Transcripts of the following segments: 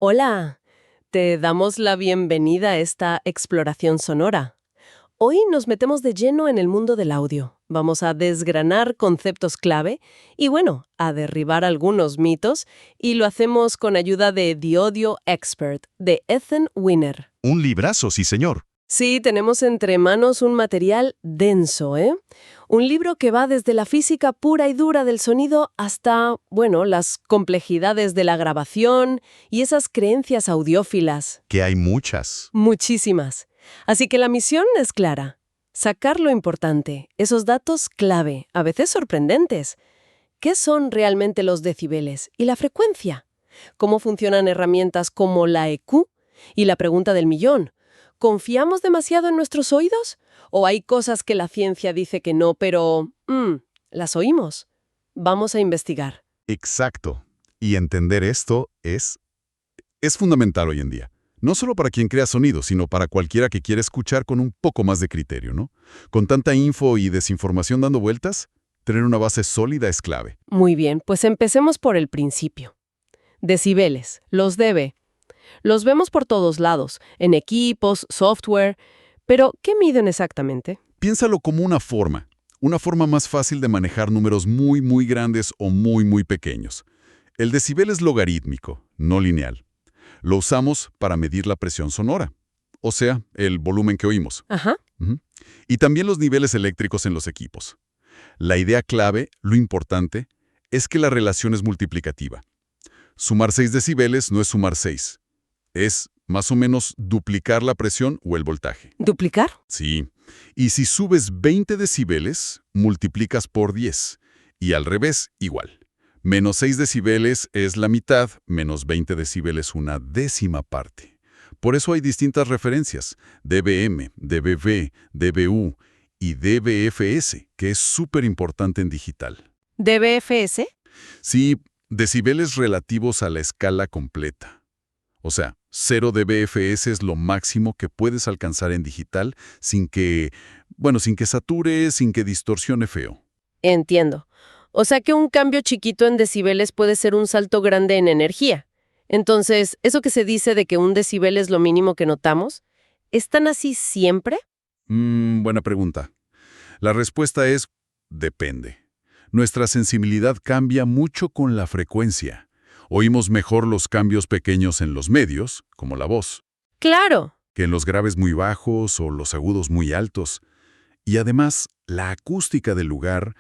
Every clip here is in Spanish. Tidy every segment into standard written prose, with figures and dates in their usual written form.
Hola, te damos la bienvenida a esta exploración sonora. Hoy nos metemos de lleno en el mundo del audio. Vamos a desgranar conceptos clave y, bueno, a derribar algunos mitos, y lo hacemos con ayuda de The Audio Expert, de Ethan Wiener. Un librazo, sí señor. Sí, tenemos entre manos un material denso, ¿eh? Un libro que va desde la física pura y dura del sonido hasta, bueno, las complejidades de la grabación y esas creencias audiófilas. Que hay muchas. Muchísimas. Así que la misión es clara. Sacar lo importante, esos datos clave, a veces sorprendentes. ¿Qué son realmente los decibeles y la frecuencia? ¿Cómo funcionan herramientas como la EQ? Y la pregunta del millón: ¿confiamos demasiado en nuestros oídos? ¿O hay cosas que la ciencia dice que no, pero las oímos? Vamos a investigar. Exacto. Y entender esto es fundamental hoy en día. No solo para quien crea sonido, sino para cualquiera que quiera escuchar con un poco más de criterio, ¿no? Con tanta info y desinformación dando vueltas, tener una base sólida es clave. Muy bien, pues empecemos por el principio. Decibeles, los dB. Los vemos por todos lados, en equipos, software. Pero, ¿qué miden exactamente? Piénsalo como una forma más fácil de manejar números muy, muy grandes o muy, muy pequeños. El decibel es logarítmico, no lineal. Lo usamos para medir la presión sonora, o sea, el volumen que oímos. Ajá. Ujú. Y también los niveles eléctricos en los equipos. La idea clave, lo importante, es que la relación es multiplicativa. Sumar 6 decibeles no es sumar 6. Es, más o menos, duplicar la presión o el voltaje. ¿Duplicar? Sí. Y si subes 20 decibeles, multiplicas por 10. Y al revés, igual. Menos 6 decibeles es la mitad, menos 20 decibeles una décima parte. Por eso hay distintas referencias: dBm, dBV, dBu y dBFS, que es súper importante en digital. ¿dBFS? Sí, decibeles relativos a la escala completa. O sea, 0 dBFS es lo máximo que puedes alcanzar en digital sin que sature, sin que distorsione feo. Entiendo. O sea que un cambio chiquito en decibeles puede ser un salto grande en energía. Entonces, ¿eso que se dice de que un decibel es lo mínimo que notamos? ¿Es tan así siempre? Buena pregunta. La respuesta es: depende. Nuestra sensibilidad cambia mucho con la frecuencia. Oímos mejor los cambios pequeños en los medios, como la voz, Claro. que en los graves muy bajos o los agudos muy altos. Y además, la acústica del lugar,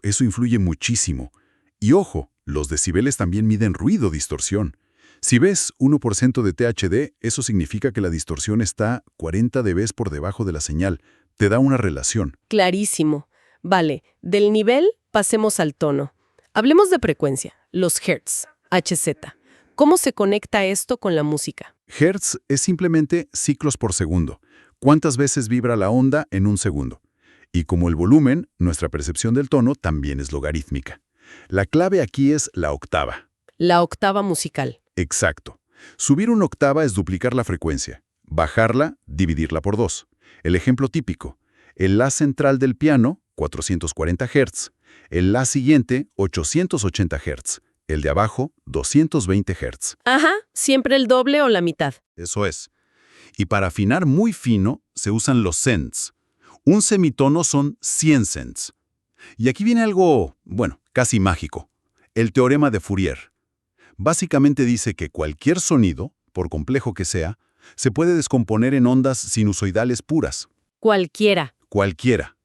eso influye muchísimo. Y ojo, los decibeles también miden ruido, distorsión. Si ves 1% de THD, eso significa que la distorsión está 40 dB por debajo de la señal. Te da una relación. Clarísimo. Vale, del nivel pasemos al tono. Hablemos de frecuencia, los hertz, Hz. ¿Cómo se conecta esto con la música? Hertz es simplemente ciclos por segundo. ¿Cuántas veces vibra la onda en un segundo? Y como el volumen, nuestra percepción del tono también es logarítmica. La clave aquí es la octava. La octava musical. Exacto. Subir una octava es duplicar la frecuencia. Bajarla, dividirla por 2. El ejemplo típico: el La central del piano, 440 Hz. El La siguiente, 880 Hz. El de abajo, 220 Hz. Ajá, siempre el doble o la mitad. Eso es. Y para afinar muy fino, se usan los cents. Un semitono son 100 cents. Y aquí viene algo, casi mágico: el teorema de Fourier. Básicamente dice que cualquier sonido, por complejo que sea, se puede descomponer en ondas sinusoidales puras. Cualquiera. Cualquiera.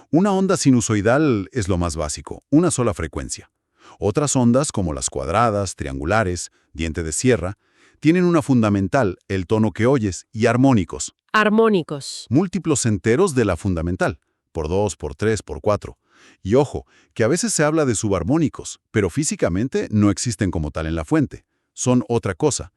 Una onda sinusoidal es lo más básico, una sola frecuencia. Otras ondas, como las cuadradas, triangulares, diente de sierra, tienen una fundamental, el tono que oyes, y armónicos. Armónicos. Múltiplos enteros de la fundamental, por 2, por 3, por 4. Y ojo, que a veces se habla de subarmónicos, pero físicamente no existen como tal en la fuente. Son otra cosa.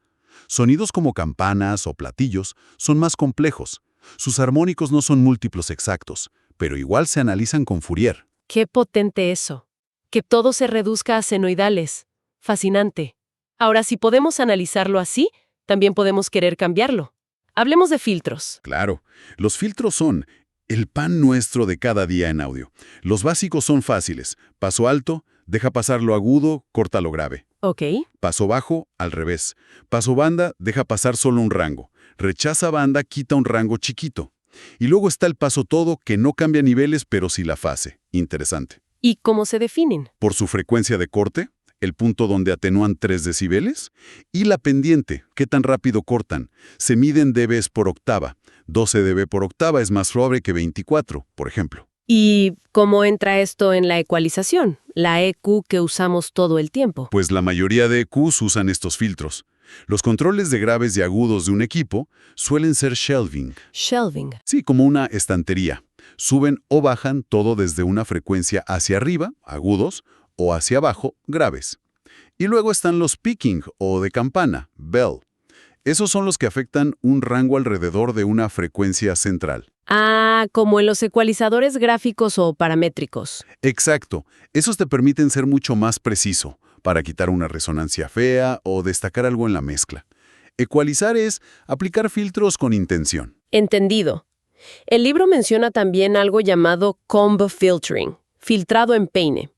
Sonidos como campanas o platillos son más complejos. Sus armónicos no son múltiplos exactos, pero igual se analizan con Fourier. Qué potente eso. Que todo se reduzca a senoidales. Fascinante. Ahora, si podemos analizarlo así, también podemos querer cambiarlo. Hablemos de filtros. Claro, los filtros son el pan nuestro de cada día en audio. Los básicos son fáciles: paso alto, deja pasar lo agudo, corta lo grave. Ok. Paso bajo, al revés. Paso banda, deja pasar solo un rango. Rechaza banda, quita un rango chiquito. Y luego está el paso todo, que no cambia niveles, pero sí la fase. Interesante. ¿Y cómo se definen? Por su frecuencia de corte, el punto donde atenúan 3 decibeles, y la pendiente, qué tan rápido cortan. Se miden dBs por octava. 12 dB por octava es más suave que 24, por ejemplo. ¿Y cómo entra esto en la ecualización, la EQ que usamos todo el tiempo? Pues la mayoría de EQs usan estos filtros. Los controles de graves y agudos de un equipo suelen ser shelving. Shelving. Sí, como una estantería. Suben o bajan todo desde una frecuencia hacia arriba, agudos, o hacia abajo, graves. Y luego están los picking o de campana, bell. Esos son los que afectan un rango alrededor de una frecuencia central. Ah, como en los ecualizadores gráficos o paramétricos. Exacto. Esos te permiten ser mucho más preciso, para quitar una resonancia fea o destacar algo en la mezcla. Ecualizar es aplicar filtros con intención. Entendido. El libro menciona también algo llamado comb filtering, filtrado en peine.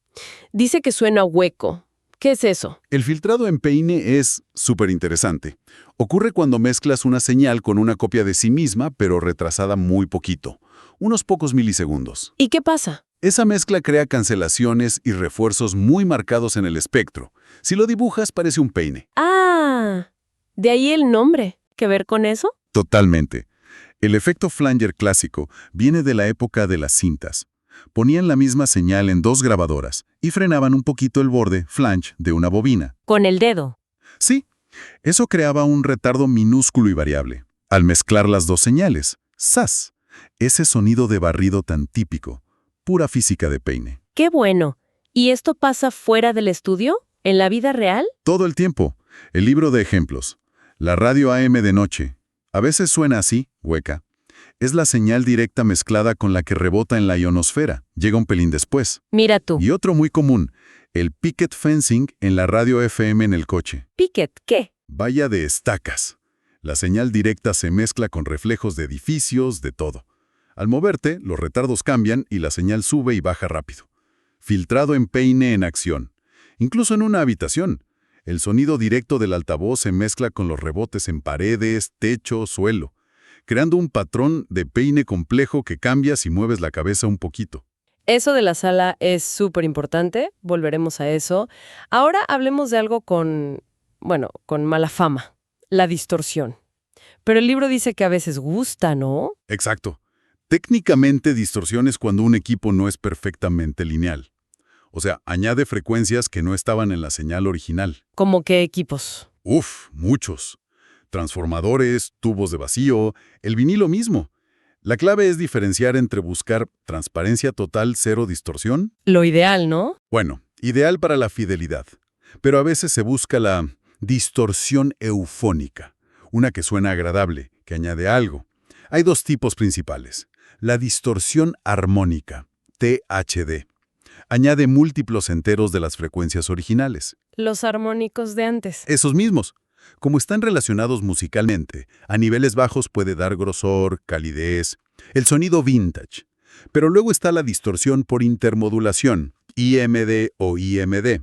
Dice que suena hueco. ¿Qué es eso? El filtrado en peine es súper interesante. Ocurre cuando mezclas una señal con una copia de sí misma, pero retrasada muy poquito, unos pocos milisegundos. ¿Y qué pasa? Esa mezcla crea cancelaciones y refuerzos muy marcados en el espectro. Si lo dibujas, parece un peine. Ah, de ahí el nombre. ¿Qué ver con eso? Totalmente. El efecto flanger clásico viene de la época de las cintas. Ponían la misma señal en 2 grabadoras y frenaban un poquito el borde, flange, de una bobina. Con el dedo. Sí, eso creaba un retardo minúsculo y variable. Al mezclar las 2 señales, ¡zas! Ese sonido de barrido tan típico, pura física de peine. ¡Qué bueno! ¿Y esto pasa fuera del estudio? ¿En la vida real? Todo el tiempo. El libro de ejemplos. La radio AM de noche. A veces suena así, hueca. Es la señal directa mezclada con la que rebota en la ionosfera. Llega un pelín después. Mira tú. Y otro muy común, el picket fencing en la radio FM en el coche. ¿Picket qué? Valla de estacas. La señal directa se mezcla con reflejos de edificios, de todo. Al moverte, los retardos cambian y la señal sube y baja rápido. Filtrado en peine en acción. Incluso en una habitación. El sonido directo del altavoz se mezcla con los rebotes en paredes, techo, suelo, creando un patrón de peine complejo que cambia si mueves la cabeza un poquito. Eso de la sala es súper importante, volveremos a eso. Ahora hablemos de algo con mala fama, la distorsión. Pero el libro dice que a veces gusta, ¿no? Exacto. Técnicamente, distorsión es cuando un equipo no es perfectamente lineal. O sea, añade frecuencias que no estaban en la señal original. ¿Cómo qué equipos? Uf, muchos. Transformadores, tubos de vacío, el vinilo mismo. La clave es diferenciar entre buscar transparencia total, cero distorsión. Lo ideal, ¿no? Bueno, ideal para la fidelidad. Pero a veces se busca la distorsión eufónica, una que suena agradable, que añade algo. Hay 2 tipos principales. La distorsión armónica, THD. Añade múltiplos enteros de las frecuencias originales. Los armónicos de antes. Esos mismos. Como están relacionados musicalmente, a niveles bajos puede dar grosor, calidez, el sonido vintage. Pero luego está la distorsión por intermodulación, IMD o IMD.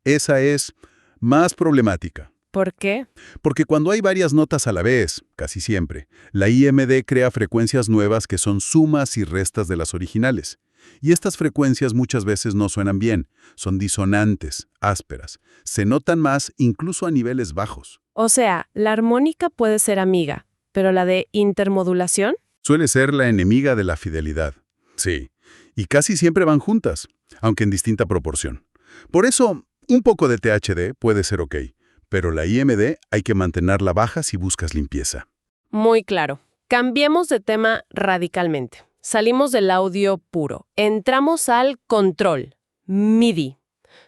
Esa es más problemática. ¿Por qué? Porque cuando hay varias notas a la vez, casi siempre, la IMD crea frecuencias nuevas que son sumas y restas de las originales. Y estas frecuencias muchas veces no suenan bien, son disonantes, ásperas, se notan más incluso a niveles bajos. O sea, la armónica puede ser amiga, pero la de intermodulación. Suele ser la enemiga de la fidelidad. Sí, y casi siempre van juntas, aunque en distinta proporción. Por eso, un poco de THD puede ser ok, pero la IMD hay que mantenerla baja si buscas limpieza. Muy claro. Cambiemos de tema radicalmente. Salimos del audio puro. Entramos al control. MIDI.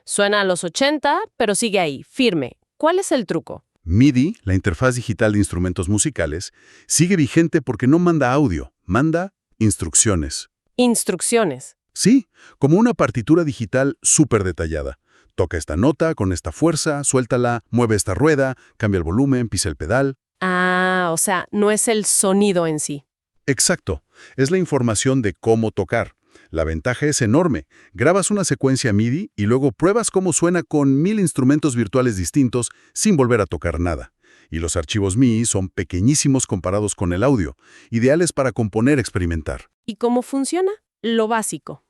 Suena a los 80, pero sigue ahí, firme. ¿Cuál es el truco? MIDI, la interfaz digital de instrumentos musicales, sigue vigente porque no manda audio, manda instrucciones. Instrucciones. Sí, como una partitura digital súper detallada. Toca esta nota con esta fuerza, suéltala, mueve esta rueda, cambia el volumen, pisa el pedal. Ah, o sea, no es el sonido en sí. Exacto, es la información de cómo tocar. La ventaja es enorme. Grabas una secuencia MIDI y luego pruebas cómo suena con 1000 instrumentos virtuales distintos sin volver a tocar nada. Y los archivos MIDI son pequeñísimos comparados con el audio, ideales para componer, experimentar. ¿Y cómo funciona? Lo básico.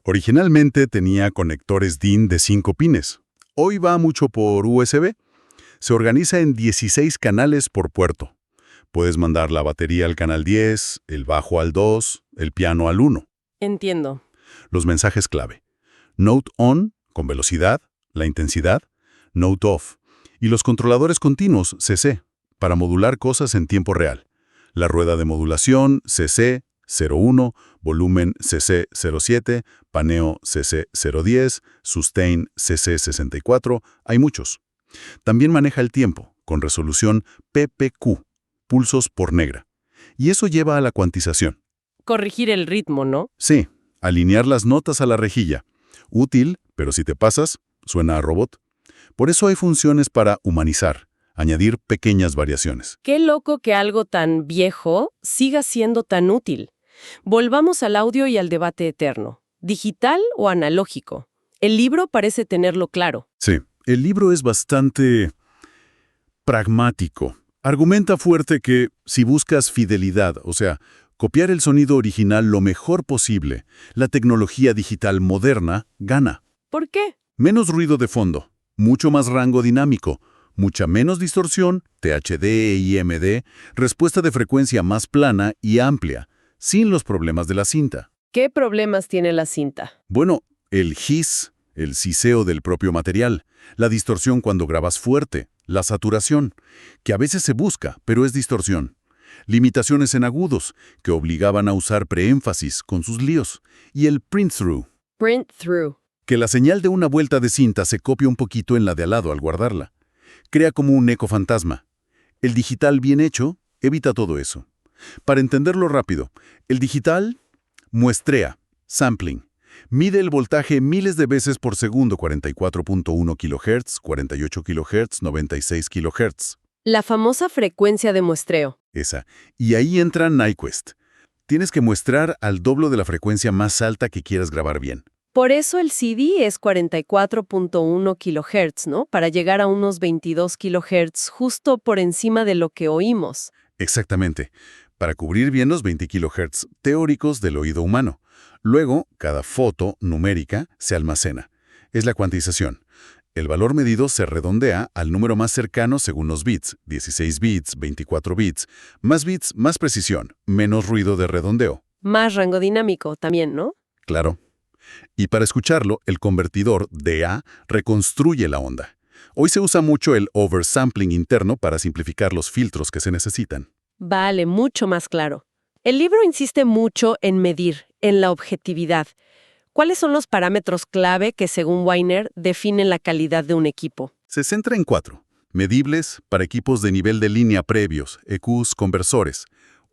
Originalmente tenía conectores DIN de 5 pines. Hoy va mucho por USB. Se organiza en 16 canales por puerto. Puedes mandar la batería al canal 10, el bajo al 2, el piano al 1. Entiendo. Los mensajes clave. Note on, con velocidad, la intensidad. Note off. Y los controladores continuos, CC, para modular cosas en tiempo real. La rueda de modulación, CC 01, volumen CC 07, paneo CC 010, sustain CC 64, hay muchos. También maneja el tiempo, con resolución PPQ, pulsos por negra. Y eso lleva a la cuantización. Corregir el ritmo, ¿no? Sí, alinear las notas a la rejilla. Útil, pero si te pasas, suena a robot. Por eso hay funciones para humanizar, añadir pequeñas variaciones. Qué loco que algo tan viejo siga siendo tan útil. Volvamos al audio y al debate eterno. ¿Digital o analógico? El libro parece tenerlo claro. Sí, el libro es bastante pragmático. Argumenta fuerte que si buscas fidelidad, o sea, copiar el sonido original lo mejor posible, la tecnología digital moderna gana. ¿Por qué? Menos ruido de fondo, mucho más rango dinámico, mucha menos distorsión, THD e IMD, respuesta de frecuencia más plana y amplia, sin los problemas de la cinta. ¿Qué problemas tiene la cinta? Bueno, el hiss, el siseo del propio material, la distorsión cuando grabas fuerte, la saturación, que a veces se busca, pero es distorsión. Limitaciones en agudos, que obligaban a usar preénfasis con sus líos, y el print-through, Print through. que la señal de una vuelta de cinta se copia un poquito en la de al lado al guardarla. Crea como un eco fantasma. El digital bien hecho evita todo eso. Para entenderlo rápido, el digital muestrea, sampling. Mide el voltaje miles de veces por segundo, 44.1 kHz, 48 kHz, 96 kHz. La famosa frecuencia de muestreo. Esa. Y ahí entra Nyquist. Tienes que muestrar al doble de la frecuencia más alta que quieras grabar bien. Por eso el CD es 44.1 kHz, ¿no? Para llegar a unos 22 kHz, justo por encima de lo que oímos. Exactamente. Para cubrir bien los 20 kHz teóricos del oído humano. Luego, cada foto numérica se almacena. Es la cuantización. El valor medido se redondea al número más cercano según los bits, 16 bits, 24 bits. Más bits, más precisión, menos ruido de redondeo. Más rango dinámico también, ¿no? Claro. Y para escucharlo, el convertidor DA reconstruye la onda. Hoy se usa mucho el oversampling interno para simplificar los filtros que se necesitan. Vale, mucho más claro. El libro insiste mucho en medir, en la objetividad. ¿Cuáles son los parámetros clave que, según Weiner, definen la calidad de un equipo? Se centra en 4. Medibles para equipos de nivel de línea previos, EQs, conversores.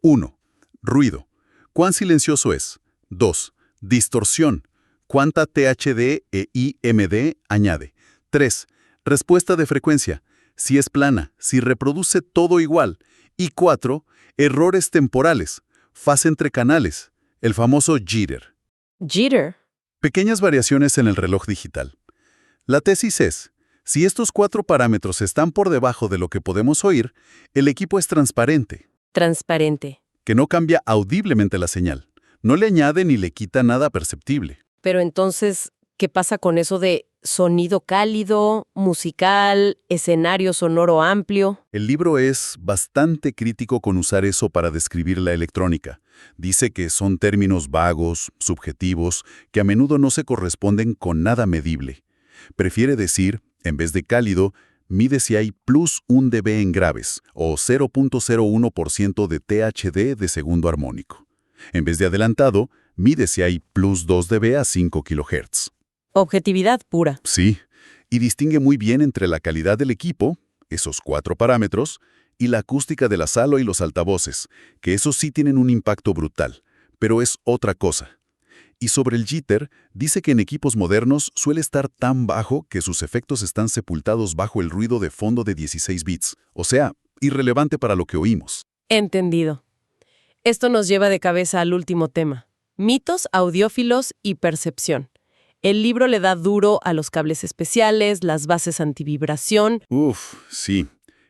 1. Ruido. ¿Cuán silencioso es? 2. Distorsión. ¿Cuánta THD e IMD añade? 3. Respuesta de frecuencia. Si es plana, si reproduce todo igual. Y 4. Errores temporales. Fase entre canales. El famoso jitter. Jitter. Pequeñas variaciones en el reloj digital. La tesis es, si estos 4 parámetros están por debajo de lo que podemos oír, el equipo es transparente, Transparente. que no cambia audiblemente la señal. No le añade ni le quita nada perceptible. Pero entonces, ¿qué pasa con eso de sonido cálido, musical, escenario sonoro amplio? El libro es bastante crítico con usar eso para describir la electrónica. Dice que son términos vagos, subjetivos, que a menudo no se corresponden con nada medible. Prefiere decir, en vez de cálido, mide si hay plus 1 dB en graves o 0.01% de THD de segundo armónico. En vez de adelantado, mide si hay plus 2 dB a 5 kHz. Objetividad pura. Sí, y distingue muy bien entre la calidad del equipo, esos 4 parámetros, y la acústica de la sala y los altavoces, que esos sí tienen un impacto brutal, pero es otra cosa. Y sobre el jitter, dice que en equipos modernos suele estar tan bajo que sus efectos están sepultados bajo el ruido de fondo de 16 bits, o sea, irrelevante para lo que oímos. Entendido. Esto nos lleva de cabeza al último tema. Mitos audiófilos y percepción. El libro le da duro a los cables especiales, las bases antivibración. Sí,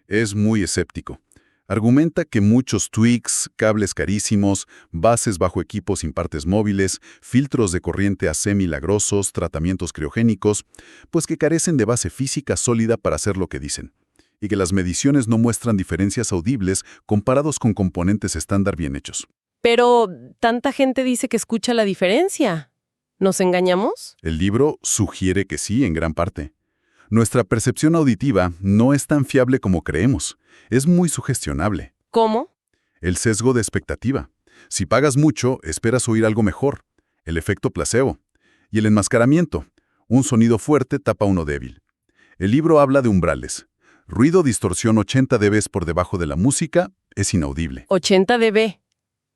es muy escéptico. Argumenta que muchos tweaks, cables carísimos, bases bajo equipos sin partes móviles, filtros de corriente AC milagrosos, tratamientos criogénicos, pues que carecen de base física sólida para hacer lo que dicen, y que las mediciones no muestran diferencias audibles comparados con componentes estándar bien hechos. Pero tanta gente dice que escucha la diferencia. ¿Nos engañamos? El libro sugiere que sí, en gran parte. Nuestra percepción auditiva no es tan fiable como creemos. Es muy sugestionable. ¿Cómo? El sesgo de expectativa. Si pagas mucho, esperas oír algo mejor. El efecto placebo. Y el enmascaramiento. Un sonido fuerte tapa uno débil. El libro habla de umbrales. Ruido, distorsión 80 dB por debajo de la música es inaudible. 80 dB.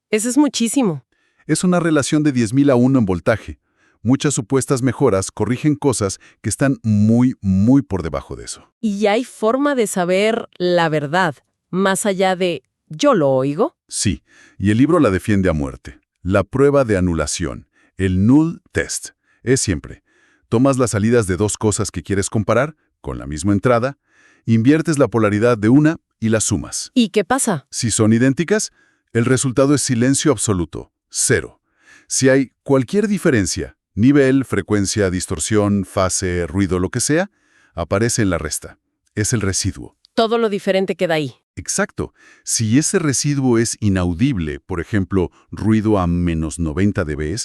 Eso es muchísimo. Es una relación de 10.000 a 1 en voltaje. Muchas supuestas mejoras corrigen cosas que están muy por debajo de eso. ¿Y hay forma de saber la verdad, más allá de yo lo oigo? Sí, y el libro la defiende a muerte. La prueba de anulación, el null test, es siempre: tomas las salidas de dos cosas que quieres comparar, con la misma entrada, inviertes la polaridad de una y las sumas. ¿Y qué pasa? Si son idénticas, el resultado es silencio absoluto, 0. Si hay cualquier diferencia, nivel, frecuencia, distorsión, fase, ruido, lo que sea, aparece en la resta. Es el residuo. Todo lo diferente queda ahí. Exacto. Si ese residuo es inaudible, por ejemplo, ruido a menos 90 dB,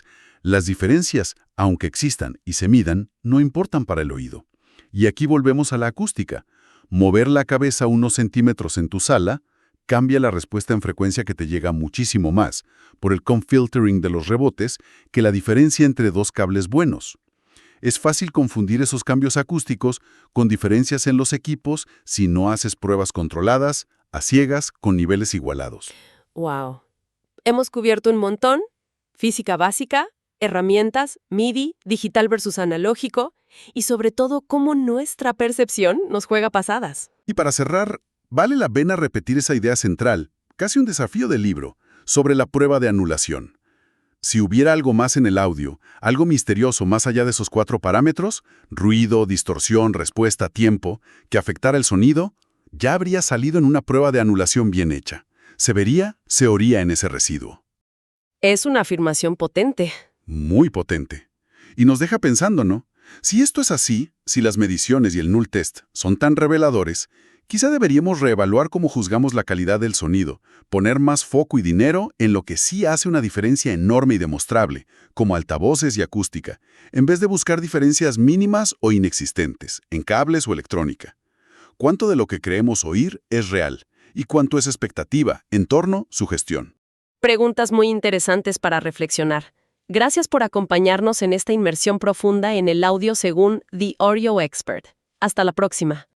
las diferencias, aunque existan y se midan, no importan para el oído. Y aquí volvemos a la acústica. Mover la cabeza unos centímetros en tu sala cambia la respuesta en frecuencia que te llega muchísimo más, por el comb-filtering de los rebotes, que la diferencia entre dos cables buenos. Es fácil confundir esos cambios acústicos con diferencias en los equipos si no haces pruebas controladas, a ciegas, con niveles igualados. Wow. Hemos cubierto un montón: física básica, herramientas, MIDI, digital versus analógico, y sobre todo cómo nuestra percepción nos juega pasadas. Y para cerrar, vale la pena repetir esa idea central, casi un desafío del libro, sobre la prueba de anulación. Si hubiera algo más en el audio, algo misterioso más allá de esos 4 parámetros, ruido, distorsión, respuesta, tiempo, que afectara el sonido, ya habría salido en una prueba de anulación bien hecha. Se oría en ese residuo. Es una afirmación potente. Muy potente. Y nos deja pensando, ¿no? Si esto es así, si las mediciones y el null test son tan reveladores, quizá deberíamos reevaluar cómo juzgamos la calidad del sonido, poner más foco y dinero en lo que sí hace una diferencia enorme y demostrable, como altavoces y acústica, en vez de buscar diferencias mínimas o inexistentes, en cables o electrónica. ¿Cuánto de lo que creemos oír es real? ¿Y cuánto es expectativa, entorno, sugestión? Preguntas muy interesantes para reflexionar. Gracias por acompañarnos en esta inmersión profunda en el audio según The Audio Expert. Hasta la próxima.